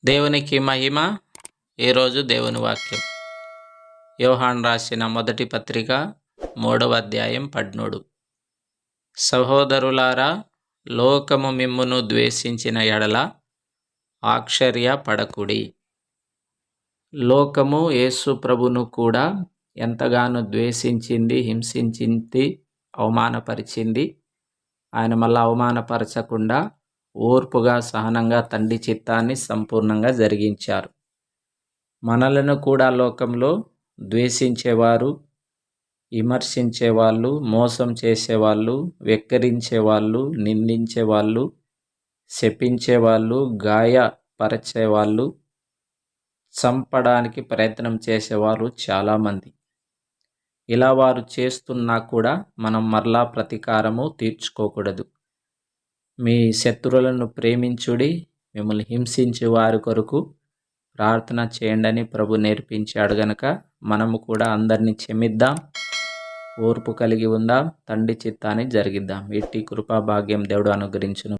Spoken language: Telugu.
దేవునికి మహిమ. ఈరోజు దేవుని వాక్యం యోహాను రాసిన మొదటి పత్రిక 3వ అధ్యాయం 13. సహోదరులారా, లోకము మిమ్మును ద్వేషించిన ఎడల ఆశ్చర్యపడకుడి. లోకము యేసు ప్రభును కూడా ఎంతగానో ద్వేషించింది, హింసించింది, అవమానపరిచింది. ఆయన మళ్ళీ అవమానపరచకుండా ఓర్పుగా, సహనంగా తండ్రి చిత్తాన్ని సంపూర్ణంగా జరిగించారు. మనలను కూడా లోకంలో ద్వేషించేవారు, విమర్శించేవాళ్ళు, మోసం చేసేవాళ్ళు, వెక్కిరించేవాళ్ళు, నిందించేవాళ్ళు, శపించేవాళ్ళు, గాయపరిచేవాళ్ళు, చంపడానికి ప్రయత్నం చేసేవారు చాలామంది. ఇలా వారు చేస్తున్నా కూడా మనం మరలా ప్రతీకారము తీర్చుకోకూడదు. మీ శత్రువులను ప్రేమించుడి, మిమ్మల్ని హింసించే వారి కొరకు ప్రార్థన చేయండి ప్రభు నేర్పించాడు గనక మనము కూడా అందరినీ క్షమిద్దాం, ఓర్పు కలిగి ఉందాం, తండ్రి చిత్తాన్ని జరిగిద్దాం. ఇట్టి కృపా భాగ్యం దేవుడు అనుగ్రహించును.